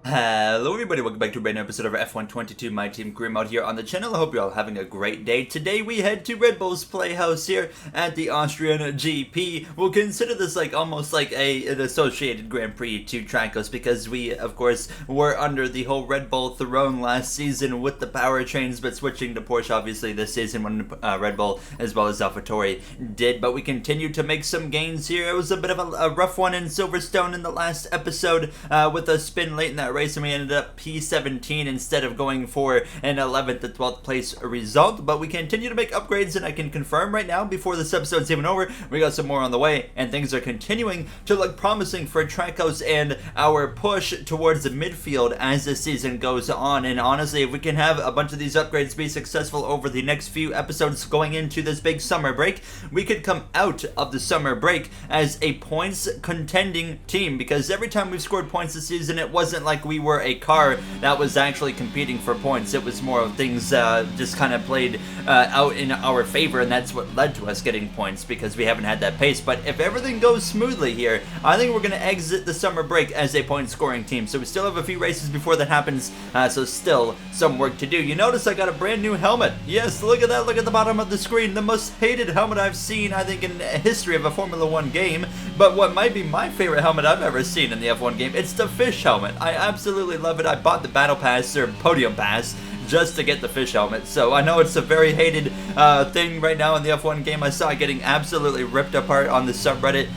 Hello everybody, welcome back to a brand new episode of F122. My team Grim out here on the channel. I hope you're all having a great day. Today we head to Red Bull's Playhouse here at the Austrian GP. We'll consider this like almost like an associated Grand Prix to Trackos because we, of course, were under the whole Red Bull throne last season with the powertrains, but switching to Porsche obviously this season when Red Bull as well as AlphaTauri did. But we continued to make some gains here. It was a bit of a rough one in Silverstone in the last episode with a spin late in that race, and we ended up P17 instead of going for an 11th to 12th place result. But we continue to make upgrades, and I can confirm right now before this episode's even over, we got some more on the way, and things are continuing to look promising for Trackos and our push towards the midfield as the season goes on. And honestly, if we can have a bunch of these upgrades be successful over the next few episodes going into this big summer break, we could come out of the summer break as a points contending team, because every time we've scored points this season, it wasn't like we were a car that was actually competing for points. It was more of things just kind of played out in our favor, and that's what led to us getting points because we haven't had that pace. But if everything goes smoothly here, I think we're going to exit the summer break as a point scoring team. So we still have a few races before that happens, so still some work to do. You notice I got a brand new helmet. Yes, look at that. Look at the bottom of the screen. The most hated helmet I've seen, I think, in the history of a Formula 1 game. But what might be my favorite helmet I've ever seen in the F1 game, it's the fish helmet. I absolutely love it. I bought the battle pass or podium pass just to get the fish helmet, so I know it's a very hated thing right now in the F1 game. I saw it getting absolutely ripped apart on the subreddit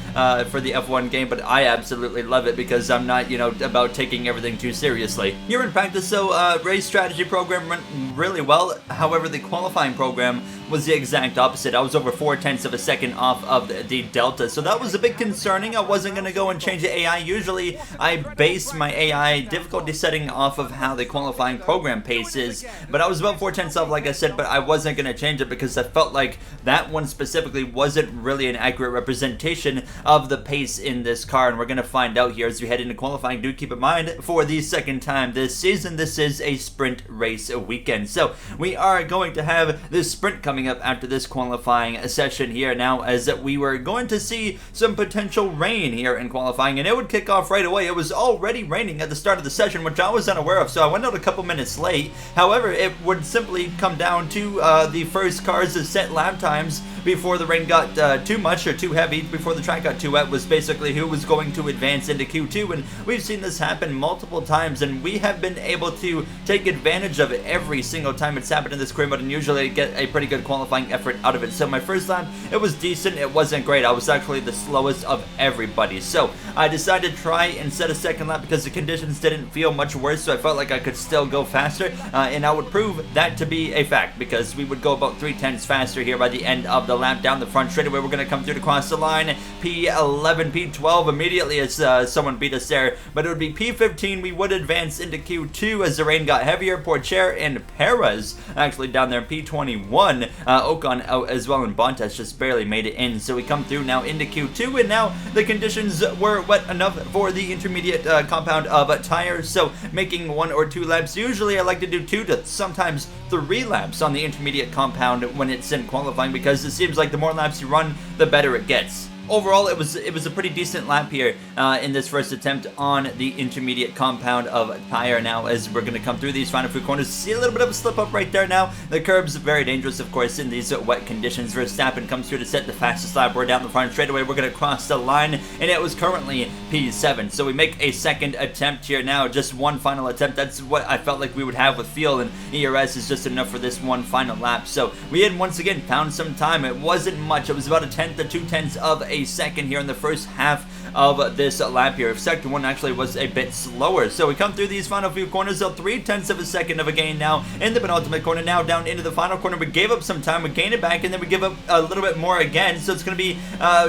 for the F1 game, but I absolutely love it because I'm not, about taking everything too seriously. Here in practice, so race strategy program went really well. However, the qualifying program was the exact opposite. I was over 0.4 of a second off of the delta, so that was a bit concerning. I wasn't going to go and change the AI. Usually, I base my AI difficulty setting off of how the qualifying program pace is, but I was about 0.4 off, like I said, but I wasn't going to change it because I felt like that one specifically wasn't really an accurate representation of the pace in this car, and we're going to find out here as we head into qualifying. Do keep in mind, for the second time this season, this is a sprint race weekend, so we are going to have this sprint coming up after this qualifying session here now, as that we were going to see some potential rain here in qualifying, and it would kick off right away. It was already raining at the start of the session, which I was unaware of, so I went out a couple minutes late. However, it would simply come down to the first cars' set lap times before the rain got too much or too heavy, before the track got too wet, was basically who was going to advance into Q2, and we've seen this happen multiple times, and we have been able to take advantage of it every single time it's happened in this career mode, and usually get a pretty good qualifying effort out of it. So my first lap, it was decent. It wasn't great. I was actually the slowest of everybody, so I decided to try and set a second lap because the conditions didn't feel much worse, so I felt like I could still go faster, and I would prove that to be a fact because we would go about 0.3 faster here by the end of the lap. Down the front straightaway, we're going to come through to cross the line. P11, P12 immediately as someone beat us there, but it would be P15. We would advance into Q2 as the rain got heavier. Pourchaire and Perez actually down there. P21, Ocon out as well, and Bottas just barely made it in. So we come through now into Q2, and now the conditions were wet enough for the intermediate compound of tires, so making 1 or 2 laps. Usually I like to do 2 to sometimes 3 laps on the intermediate compound when it's in qualifying, because it seems like the more laps you run, the better it gets. Overall, it was a pretty decent lap here in this first attempt on the intermediate compound of tire. Now, as we're going to come through these final few corners, see a little bit of a slip up right there. Now, the curb's very dangerous, of course, in these wet conditions. Verstappen comes through to set the fastest lap. We're down the front straightaway. We're going to cross the line, and it was currently P7. So we make a second attempt here now, just one final attempt. That's what I felt like we would have with fuel, and ERS is just enough for this one final lap. So we had once again found some time. It wasn't much. It was about 1/10 to 2/10 of a second here in the first half of this lap here. Second one actually was a bit slower. So we come through these final few corners, so 0.3 of a second of a gain now in the penultimate corner. Now down into the final corner, we gave up some time, we gain it back, and then we give up a little bit more again. So it's going to be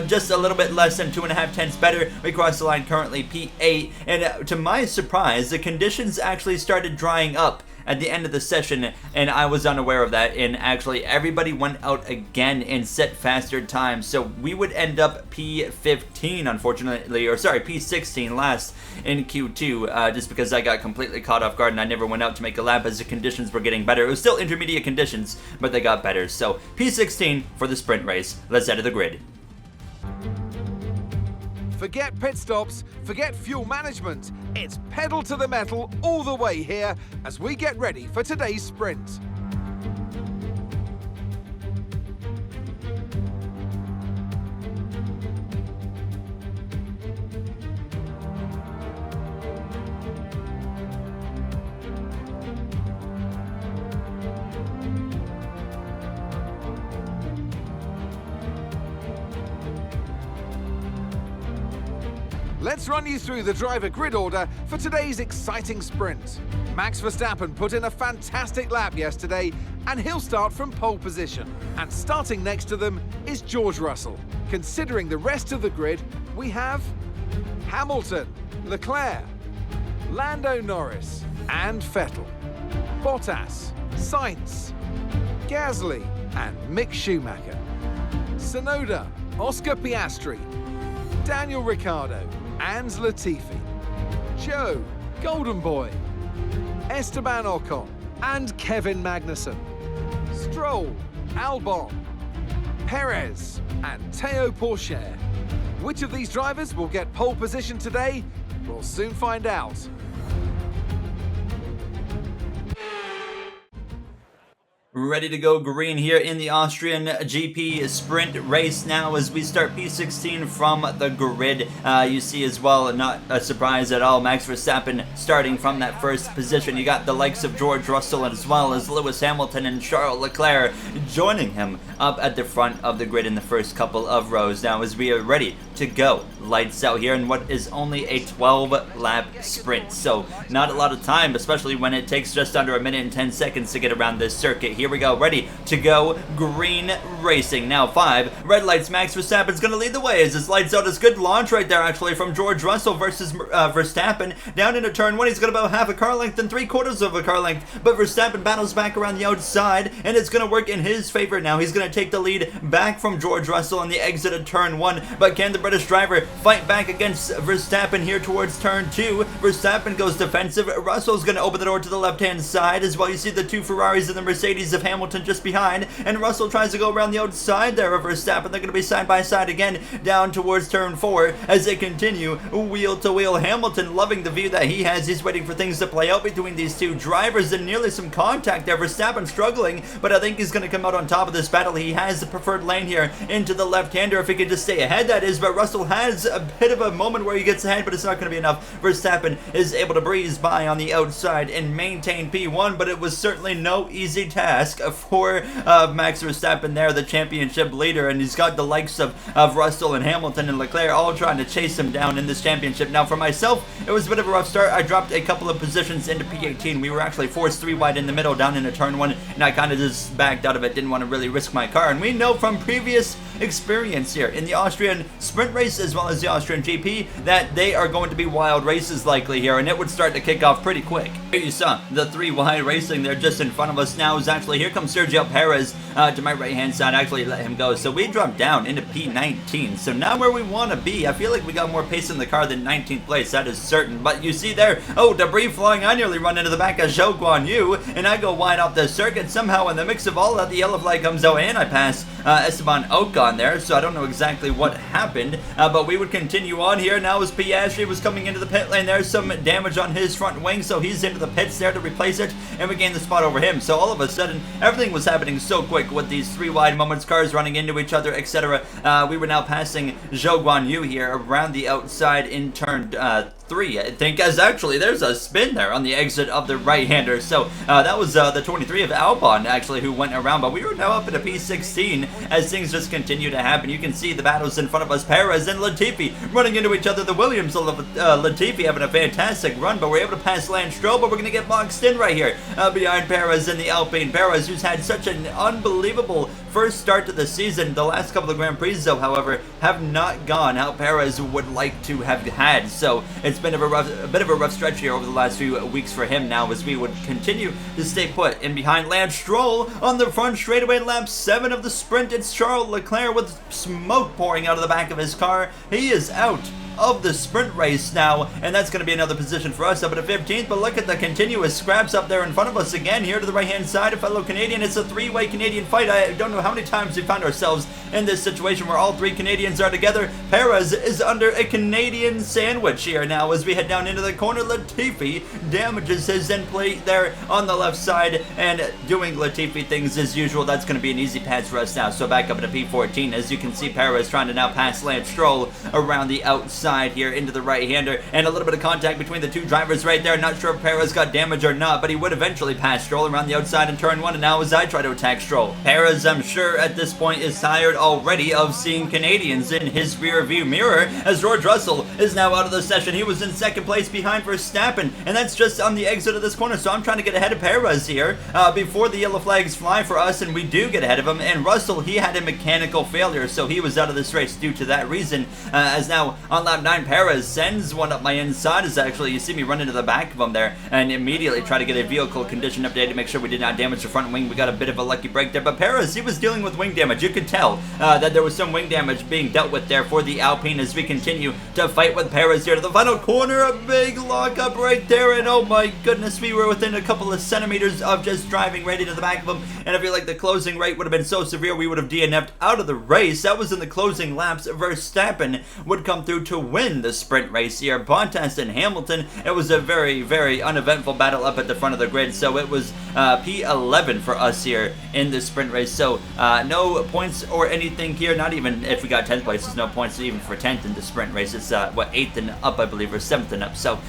just a little bit less than 2.5 better. We cross the line currently P8, and to my surprise, the conditions actually started drying up at the end of the session, and I was unaware of that, and actually everybody went out again and set faster times, so we would end up P15 unfortunately, or sorry, P16 last in Q2, just because I got completely caught off guard and I never went out to make a lap as the conditions were getting better. It was still intermediate conditions, but they got better. So P16 for the sprint race. Let's head to the grid. Forget pit stops, forget fuel management. It's pedal to the metal all the way here as we get ready for today's sprint. Let's run you through the driver grid order for today's exciting sprint. Max Verstappen put in a fantastic lap yesterday and he'll start from pole position. And starting next to them is George Russell. Considering the rest of the grid, we have Hamilton, Leclerc, Lando Norris and Vettel, Bottas, Sainz, Gasly and Mick Schumacher, Tsunoda, Oscar Piastri, Daniel Ricciardo and Latifi, Joe, Golden Boy, Esteban Ocon and Kevin Magnussen, Stroll, Albon, Perez and Théo Pourchaire. Which of these drivers will get pole position today? We'll soon find out. Ready to go green here in the Austrian GP sprint race now as we start P16 from the grid. You see as well, not a surprise at all, Max Verstappen starting from that first position. You got the likes of George Russell as well as Lewis Hamilton and Charles Leclerc joining him up at the front of the grid in the first couple of rows now as we are ready to go. Lights out here in what is only a 12-lap sprint, so not a lot of time, especially when it takes just under a minute and 10 seconds to get around this circuit. Here we go, ready to go, green racing. Now 5 red lights, Max Verstappen's gonna lead the way as this lights out. Is good launch right there actually from George Russell versus Verstappen. Down into turn 1, he's got about half a car length and 3/4 of a car length, but Verstappen battles back around the outside and it's gonna work in his favor now. He's gonna take the lead back from George Russell on the exit of turn 1, but can the British driver fight back against Verstappen here towards turn 2? Verstappen goes defensive. Russell's gonna open the door to the left-hand side as well. You see the 2 Ferraris and the Mercedes of Hamilton just behind, and Russell tries to go around the outside there of Verstappen. They're going to be side by side again down towards turn 4 as they continue wheel to wheel. Hamilton loving the view that he has. He's waiting for things to play out between these two drivers and nearly some contact there. Verstappen struggling, but I think he's going to come out on top of this battle. He has the preferred lane here into the left-hander if he could just stay ahead, that is, but Russell has a bit of a moment where he gets ahead, but it's not going to be enough. Verstappen is able to breeze by on the outside and maintain P1, but it was certainly no easy task for Max Verstappen there, the championship leader, and he's got the likes of Russell and Hamilton and Leclerc all trying to chase him down in this championship. Now for myself, it was a bit of a rough start. I dropped a couple of positions into P18. We were actually forced 3 wide in the middle down into turn 1, and I kind of just backed out of it, didn't want to really risk my car, and we know from previous experience here in the Austrian sprint race as well as the Austrian GP that they are going to be wild races likely here, and it would start to kick off pretty quick. Here you saw the 3 wide racing there just in front of us now is actually, here comes Sergio Perez to my right hand side. Actually let him go, so we dropped down into P19, so now where we want to be. I feel like we got more pace in the car than 19th place, that is certain, but you see there, oh, debris flying. I nearly run into the back of Zhou Guan Yu and I go wide off the circuit. Somehow in the mix of all that, the yellow flag comes out and I pass Esteban Ocon there, so I don't know exactly what happened, but we would continue on here. Now as Piastri was coming into the pit lane, there's some damage on his front wing, so he's into the pits there to replace it, and we gain the spot over him. So all of a sudden, everything was happening so quick with these 3 wide moments, cars running into each other, etc. We were now passing Zhou Guan Yu here around the outside in turn 3, I think, as actually there's a spin there on the exit of the right-hander. So that was the 23 of Albon actually who went around, but we were now up at a P16 as things just continue to happen. You can see the battles in front of us. Perez and Latifi running into each other. The Williams of Latifi having a fantastic run, but we're able to pass Lance Stroll, but we're going to get boxed in right here behind Perez in the Alpine. Perez, who's had such an unbelievable first start to the season. The last couple of Grand Prix, though, however, have not gone how Perez would like to have had. So it's been a bit of a rough stretch here over the last few weeks for him now as we would continue to stay put in behind Lance Stroll on the front straightaway. Lap 7 of the sprint. It's Charles Leclerc with smoke pouring out of the back of his car. He is out of the sprint race now, and that's going to be another position for us up at 15th. But look at the continuous scraps up there in front of us again here to the right hand side. A fellow Canadian. It's a three-way Canadian fight. I don't know how many times we found ourselves in this situation where all three Canadians are together. Perez is under a Canadian sandwich here now as we head down into the corner. Latifi damages his end plate there on the left side, and doing Latifi things as usual. That's going to be an easy pass for us now. So back up to P14. As you can see, Perez trying to now pass Lance Stroll around the outside here into the right-hander, and a little bit of contact between the two drivers right there. Not sure if Perez got damage or not, but he would eventually pass Stroll around the outside in turn 1, and now as I try to attack Stroll. Perez, I'm sure at this point, is tired already of seeing Canadians in his rear view mirror, as George Russell is now out of the session. He was in second place behind Verstappen, and that's just on the exit of this corner, so I'm trying to get ahead of Perez here before the yellow flags fly for us, and we do get ahead of him. And Russell, he had a mechanical failure, so he was out of this race due to that reason, as now on lap 9, Perez sends one up my inside. As actually you see me run into the back of him there and immediately try to get a vehicle condition update to make sure we did not damage the front wing. We got a bit of a lucky break there, but Perez, he was dealing with wing damage. You could tell that there was some wing damage being dealt with there for the Alpine as we continue to fight with Perez here to the final corner. A big lockup right there, and oh my goodness, we were within a couple of centimeters of just driving right into the back of him, and I feel like the closing rate would have been so severe we would have DNF'd out of the race. That was in the closing laps. Verstappen would come through to win the sprint race here. Bottas and Hamilton, it was a very, very uneventful battle up at the front of the grid, so it was P11 for us here in the sprint race. So no points or anything here, not even if we got 10th place. There's no points even for 10th in the sprint race. It's what, 8th and up, I believe, or 7th and up. So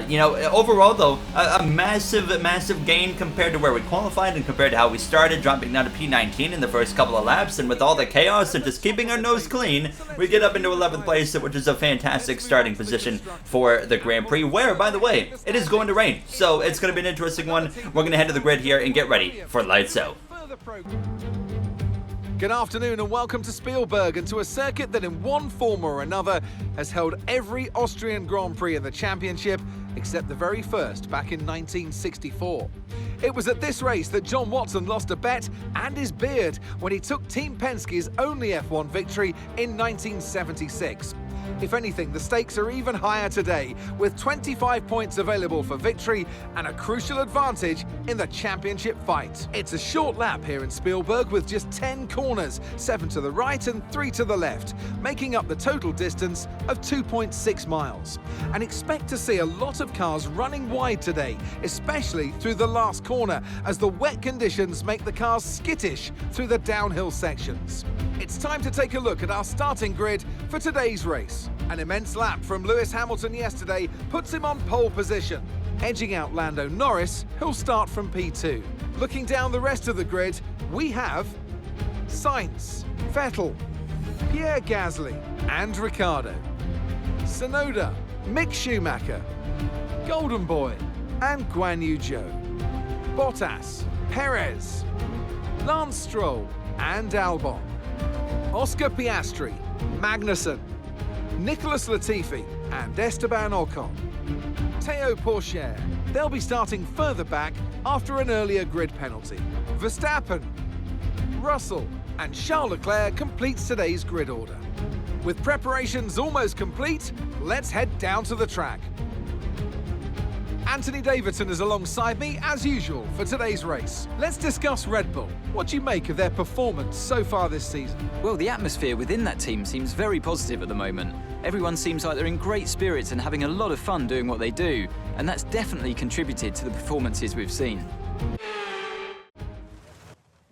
you know, overall though, a massive gain compared to where we qualified and compared to how we started, dropping down to P19 in the first couple of laps. And with all the chaos and just keeping our nose clean, we get up into 11th place, which is a fantastic starting position for the Grand Prix, where, by the way, it is going to rain. So it's going to be an interesting one. We're going to head to the grid here and get ready for lights out. Good afternoon and welcome to Spielberg, and to a circuit that in one form or another has held every Austrian Grand Prix in the championship except the very first back in 1964. It was at this race that John Watson lost a bet and his beard when he took Team Penske's only F1 victory in 1976. If anything, the stakes are even higher today, with 25 points available for victory and a crucial advantage in the championship fight. It's a short lap here in Spielberg with just 10 corners, 7 to the right and 3 to the left, making up the total distance of 2.6 miles. And expect to see a lot of cars running wide today, especially through the last corner, as the wet conditions make the cars skittish through the downhill sections. It's time to take a look at our starting grid for today's race. An immense lap from Lewis Hamilton yesterday puts him on pole position. Edging out Lando Norris, who'll start from P2. Looking down the rest of the grid, we have Sainz, Vettel, Pierre Gasly and Ricciardo, Tsunoda, Mick Schumacher, Golden Boy and Guan Yu Zhou, Bottas, Perez, Lance Stroll and Albon, Oscar Piastri, Magnussen, Nicholas Latifi and Esteban Ocon, Théo Pourchaire. They'll be starting further back after an earlier grid penalty. Verstappen, Russell and Charles Leclerc completes today's grid order. With preparations almost complete, let's head down to the track. Anthony Davidson is alongside me as usual for today's race. Let's discuss Red Bull. What do you make of their performance so far this season? Well, the atmosphere within that team seems very positive at the moment. Everyone seems like they're in great spirits and having a lot of fun doing what they do, and that's definitely contributed to the performances we've seen.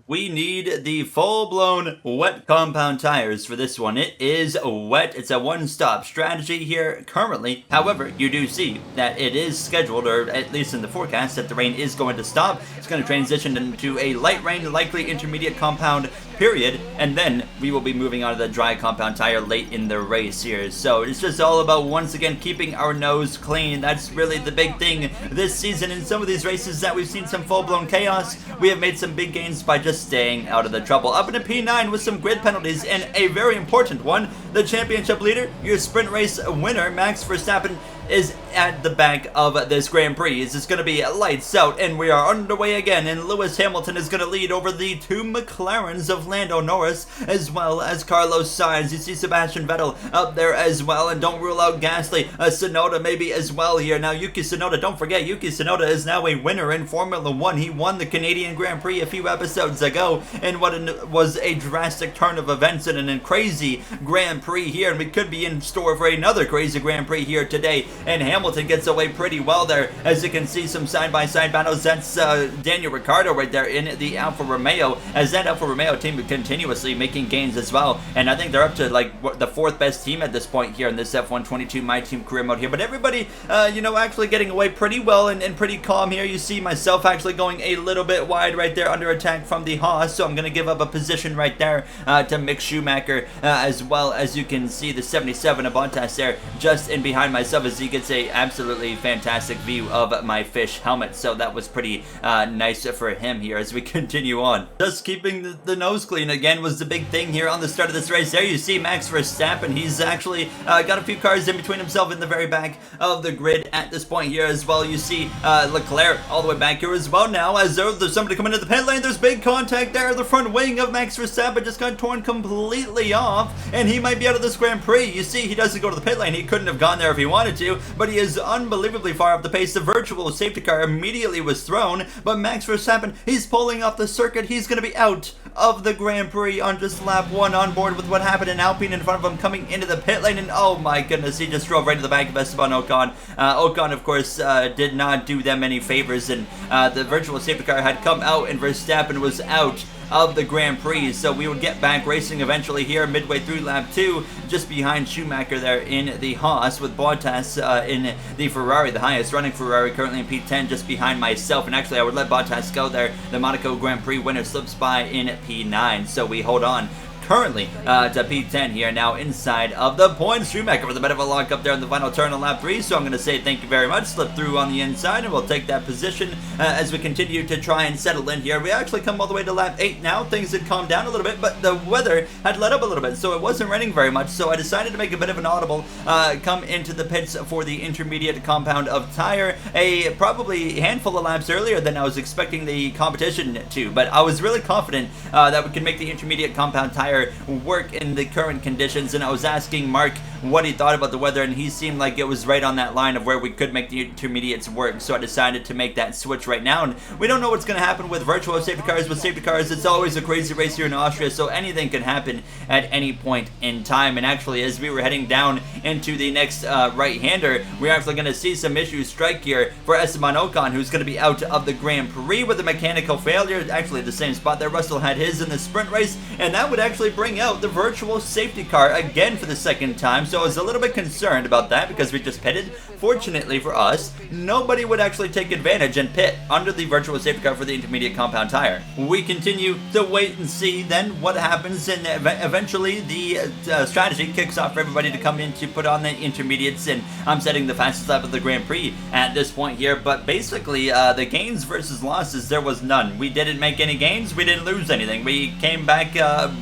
We need the full-blown wet compound tires for this one. It is wet. It's a one-stop strategy here currently. However, you do see that it is scheduled, or at least in the forecast, that the rain is going to stop. It's going to transition into a light rain, likely intermediate compound period, and then we will be moving on to the dry compound tire late in the race here. So it's just all about, once again, keeping our nose clean. That's really the big thing this season. In some of these races that we've seen some full-blown chaos, we have made some big gains by just staying out of the trouble. Up into P9 with some grid penalties, and a very important one. The championship leader, your sprint race winner, Max Verstappen, is at the back of this Grand Prix. It's going to be lights out, and we are underway again, and Lewis Hamilton is going to lead over the two McLarens of Lando Norris, as well as Carlos Sainz. You see Sebastian Vettel up there as well, and don't rule out Gasly. Tsunoda maybe as well here. Now, Yuki Tsunoda, don't forget, Yuki Tsunoda is now a winner in Formula 1. He won the Canadian Grand Prix a few episodes ago, and what was a drastic turn of events in a crazy Grand Prix here, and we could be in store for another crazy Grand Prix here today. And Hamilton gets away pretty well there. As you can see, some side-by-side battles. That's Daniel Ricciardo right there in the Alfa Romeo, as that Alfa Romeo team is continuously making gains as well. And I think they're up to like the fourth best team at this point here in this F122 My Team career mode here. But everybody, you know, actually getting away pretty well and pretty calm here. You see myself actually going a little bit wide right there under attack from the Haas, so I'm going to give up a position right there to Mick Schumacher, as well as you can see the 77 of Bottas there just in behind myself, as he gets a absolutely fantastic view of my fish helmet. So that was pretty nice for him here as we continue on. Just keeping the nose clean again was the big thing here on the start of this race. There you see Max Verstappen. He's actually got a few cars in between himself in the very back of the grid at this point here as well. You see Leclerc all the way back here as well now, as though there's somebody coming into the pit lane. There's big contact there. The front wing of Max Verstappen just got torn completely off, and he might be out of this Grand Prix. You see, he doesn't go to the pit lane. He couldn't have gone there if he wanted to, but he is unbelievably far off the pace. The virtual safety car immediately was thrown, but Max Verstappen, he's pulling off the circuit. He's going to be out of the Grand Prix on just lap 1, on board with what happened in Alpine in front of him coming into the pit lane, and oh my goodness, he just drove right to the back of Esteban Ocon. Ocon, of course, did not do them any favors, and the virtual safety car had come out, and Verstappen was out of the Grand Prix, so we would get back racing eventually here midway through lap 2, just behind Schumacher there in the Haas, with Bottas in the Ferrari, the highest running Ferrari, currently in P10, just behind myself. And actually I would let Bottas go there. The Monaco Grand Prix winner slips by in P9, so we hold on currently to P10 here now inside of the points. Schumacher with a bit of a lock up there in the final turn on lap 3, so I'm going to say thank you very much. Slip through on the inside, and we'll take that position as we continue to try and settle in here. We actually come all the way to lap 8 now. Things had calmed down a little bit, but the weather had let up a little bit, so it wasn't raining very much, so I decided to make a bit of an audible come into the pits for the intermediate compound of tire, a probably handful of laps earlier than I was expecting the competition to, but I was really confident that we could make the intermediate compound tire work in the current conditions. And I was asking Mark what he thought about the weather, and he seemed like it was right on that line of where we could make the intermediates work, so I decided to make that switch right now. And we don't know what's going to happen with virtual safety cars. With safety cars, it's always a crazy race here in Austria, so anything can happen at any point in time. And actually, as we were heading down into the next right-hander, we're actually going to see some issues strike here for Esteban Ocon, who's going to be out of the Grand Prix with a mechanical failure. Actually, the same spot there. Russell had his in the sprint race, and that would actually bring out the virtual safety car again for the second time. So I was a little bit concerned about that because we just pitted. Fortunately for us, nobody would actually take advantage and pit under the virtual safety car for the intermediate compound tire. We continue to wait and see then what happens, and eventually the strategy kicks off for everybody to come in to put on the intermediates, and I'm setting the fastest lap of the Grand Prix at this point here. But basically, the gains versus losses, there was none. We didn't make any gains, we didn't lose anything. We came back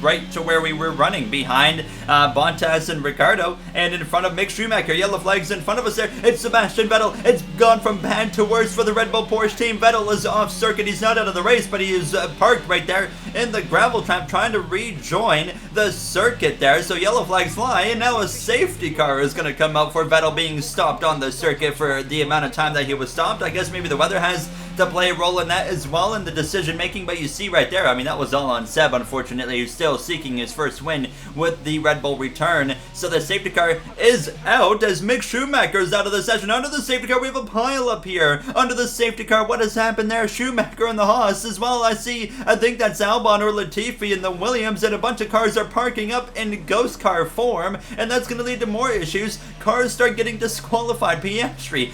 right to where we were running, behind Bottas and Ricciardo, and in front of Mick Schumacher. Yellow flags in front of us there. It's Sebastian Vettel. It's gone from bad to worse for the Red Bull Porsche team. Vettel is off circuit. He's not out of the race, but he is parked right there in the gravel trap trying to rejoin the circuit there. So yellow flags fly, and now a safety car is going to come out for Vettel being stopped on the circuit for the amount of time that he was stopped. I guess maybe the weather has to play a role in that as well, in the decision making, but you see right there, I mean, that was all on Seb, unfortunately, who's still seeking his first win with the Red Bull return. So the safety car is out as Mick Schumacher is out of the session. Under the safety car, we have a pile up here. Under the safety car, what has happened there? Schumacher and the Haas as well. I think that's Albon or Latifi in the Williams, and a bunch of cars are parking up in ghost car form, and that's going to lead to more issues. Cars start getting disqualified. Piastri,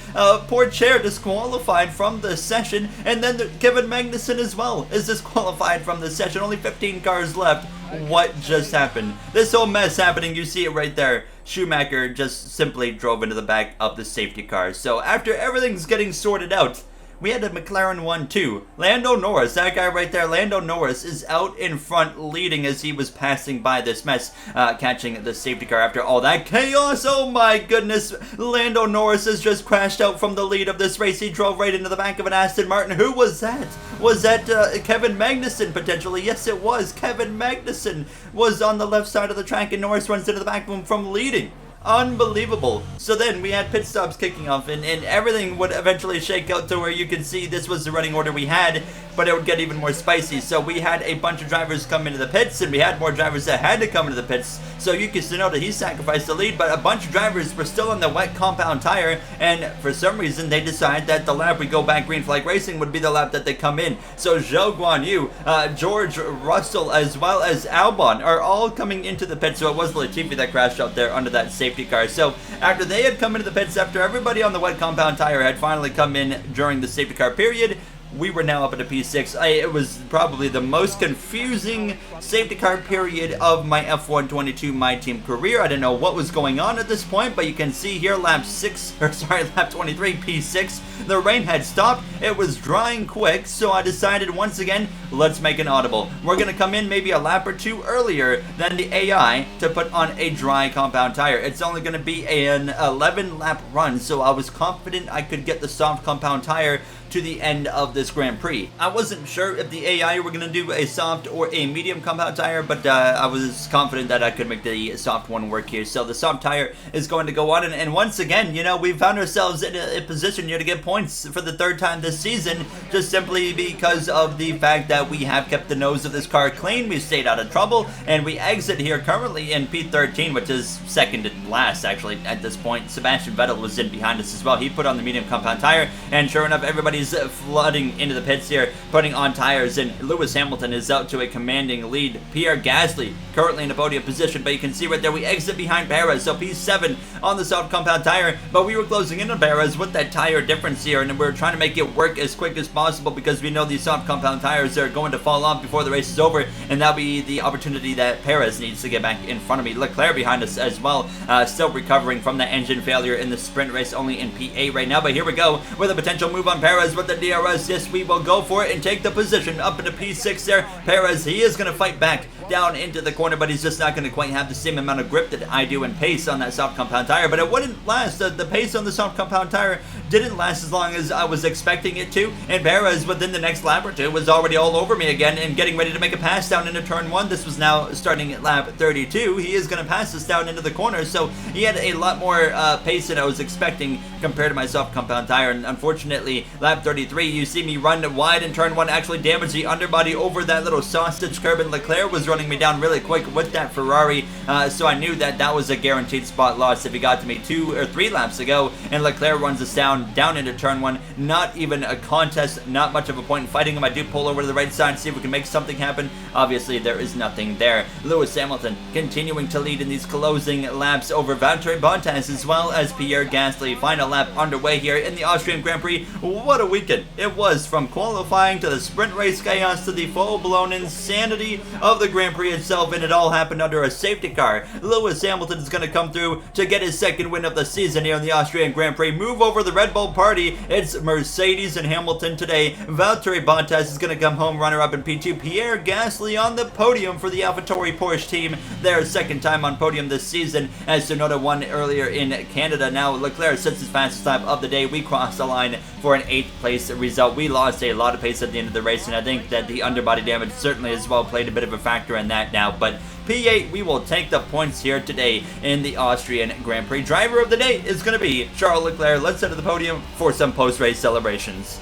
poor chair, disqualified from the session. And then Kevin Magnussen as well is disqualified from the session. Only 15 cars left. What just happened? This whole mess happening, you see it right there. Schumacher just simply drove into the back of the safety car. So after everything's getting sorted out, we had a McLaren 1-2. Lando Norris, that guy right there, Lando Norris, is out in front leading as he was passing by this mess, catching the safety car after all that chaos. Oh my goodness, Lando Norris has just crashed out from the lead of this race. He drove right into the back of an Aston Martin. Who was that? Was that Kevin Magnussen potentially? Yes, it was. Kevin Magnussen was on the left side of the track and Norris runs into the back of him from leading. Unbelievable. So then we had pit stops kicking off and everything would eventually shake out to where you can see this was the running order we had, but it would get even more spicy. So we had a bunch of drivers come into the pits and we had more drivers that had to come into the pits. So Yuki Tsunoda, he sacrificed the lead, but a bunch of drivers were still on the wet compound tire, and for some reason they decided that the lap we go back green flag racing would be the lap that they come in. So Zhou Guan Yu, George Russell, as well as Albon are all coming into the pits. So it was Latifi that crashed out there under that safety car. So after they had come into the pits, after everybody on the wet compound tire had finally come in during the safety car period, we were now up at a P6. It was probably the most confusing safety car period of my F1 22 My Team career. I didn't know what was going on at this point, but you can see here lap 23, P6. The rain had stopped. It was drying quick, so I decided once again, let's make an audible. We're going to come in maybe a lap or two earlier than the AI to put on a dry compound tire. It's only going to be an 11 lap run, so I was confident I could get the soft compound tire to the end of this Grand Prix. I wasn't sure if the AI were going to do a soft or a medium compound tire, but I was confident that I could make the soft one work here. So the soft tire is going to go on, and once again, you know, we found ourselves in a position here to get points for the third time this season, just simply because of the fact that we have kept the nose of this car clean. We stayed out of trouble, and we exit here currently in P13, which is second and last actually at this point. Sebastian Vettel was in behind us as well. He put on the medium compound tire, and sure enough, everybody's flooding into the pits here, putting on tires, and Lewis Hamilton is out to a commanding lead. Pierre Gasly currently in a podium position, but you can see right there we exit behind Perez, so P7 on the soft compound tire, but we were closing in on Perez with that tire difference here, and we're trying to make it work as quick as possible because we know these soft compound tires are going to fall off before the race is over, and that'll be the opportunity that Perez needs to get back in front of me. Leclerc behind us as well, still recovering from that engine failure in the sprint race, only in P8 right now, but here we go with a potential move on Perez with the DRS. Yes, we will go for it and take the position up into P6 there. Perez, he is going to fight back down into the corner, but he's just not going to quite have the same amount of grip that I do and pace on that soft compound tire, but it wouldn't last. The pace on the soft compound tire didn't last as long as I was expecting it to, and Perez within the next lap or two was already all over me again and getting ready to make a pass down into turn 1. This was now starting at lap 32. He is going to pass us down into the corner, so he had a lot more pace than I was expecting compared to my soft compound tire, and unfortunately lap 33 you see me run wide in turn 1, actually damage the underbody over that little sausage curb, and Leclerc was running me down really quick with that Ferrari, so I knew that that was a guaranteed spot loss if he got to me 2 or 3 laps ago, and Leclerc runs us down into turn 1. Not even a contest, not much of a point in fighting him. I do pull over to the right side, see if we can make something happen. Obviously there is nothing there. Lewis Hamilton continuing to lead in these closing laps over Valtteri Bottas as well as Pierre Gasly. Final lap underway here in the Austrian Grand Prix. What a weekend it was, from qualifying to the sprint race chaos to the full-blown insanity of the Grand Prix itself, and it all happened under a safety car. Lewis Hamilton is going to come through to get his second win of the season here in the Austrian Grand Prix. Move over the Red Bull party. It's Mercedes and Hamilton today. Valtteri Bottas is going to come home runner-up in P2. Pierre Gasly on the podium for the AlphaTauri Porsche team. Their second time on podium this season, as Tsunoda won earlier in Canada. Now Leclerc sets his fastest lap of the day. We crossed the line for an 8th place result. We lost a lot of pace at the end of the race, and I think that the underbody damage certainly as well played a bit of a factor in that now, but P8, we will take the points here today in the Austrian Grand Prix. Driver of the day is going to be Charles Leclerc. Let's head to the podium for some post-race celebrations.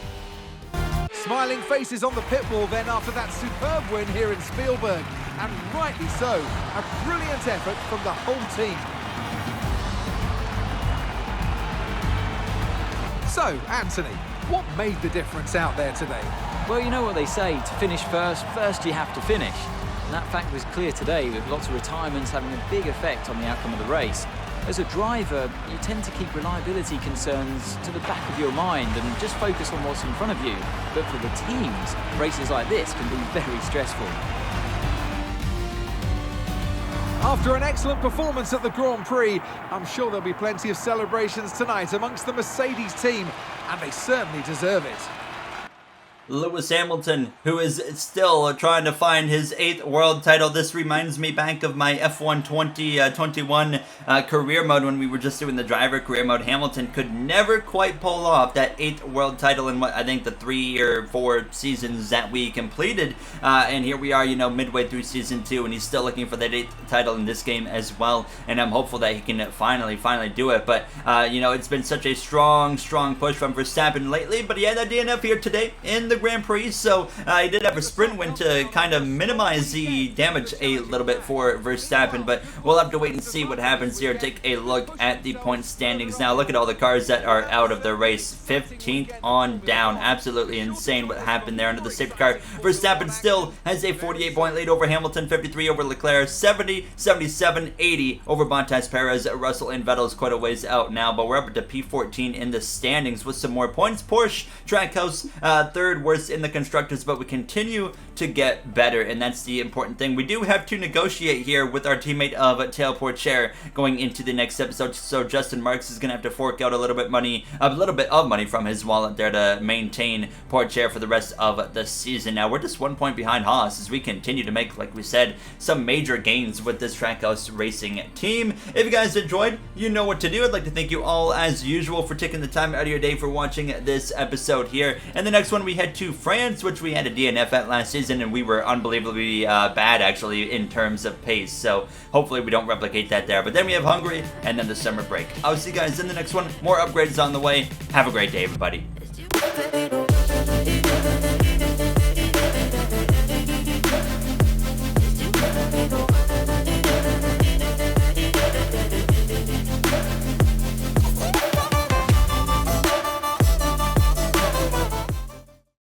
Smiling faces on the pit wall then after that superb win here in Spielberg, and rightly so. A brilliant effort from the whole team. So, Anthony, what made the difference out there today? Well, you know what they say, to finish first you have to finish. And that fact was clear today, with lots of retirements having a big effect on the outcome of the race. As a driver, you tend to keep reliability concerns to the back of your mind and just focus on what's in front of you. But for the teams, races like this can be very stressful. After an excellent performance at the Grand Prix, I'm sure there'll be plenty of celebrations tonight amongst the Mercedes team, and they certainly deserve it. Lewis Hamilton, who is still trying to find his 8th world title. This reminds me back of my F1 2021 career mode when we were just doing the driver career mode. Hamilton could never quite pull off that 8th world title in what I think the 3 or 4 seasons that we completed. And here we are, you know, midway through season 2, and he's still looking for that 8th title in this game as well. And I'm hopeful that he can finally do it. But, you know, it's been such a strong push from Verstappen lately. But he had that DNF here today in the Grand Prix, so he did have a sprint win to kind of minimize the damage a little bit for Verstappen, but we'll have to wait and see what happens here. Take a look at the point standings now. Look at all the cars that are out of the race. 15th on down. Absolutely insane what happened there under the safety car. Verstappen still has a 48-point lead over Hamilton, 53 over Leclerc, 70, 77, 80 over Bottas, Perez, Russell, and Vettel is quite a ways out now, but we're up to P14 in the standings with some more points. Porsche, Trackhouse, third worst in the constructors, but we continue to get better, and that's the important thing. We do have to negotiate here with our teammate of Tail Porcher going into the next episode, so Justin Marks is gonna have to fork out a little bit of money from his wallet there to maintain Porcher for the rest of the season. Now we're just 1 point behind Haas as we continue to make, like we said, some major gains with this Trackhouse Racing team. If you guys enjoyed, you know what to do. I'd like to thank you all as usual for taking the time out of your day for watching this episode here. And the next one we head to France, which we had a DNF at last season, and we were unbelievably bad actually in terms of pace, so hopefully we don't replicate that there. But then we have Hungary and then the summer break. I'll see you guys in the next one. More upgrades on the way. Have a great day, everybody.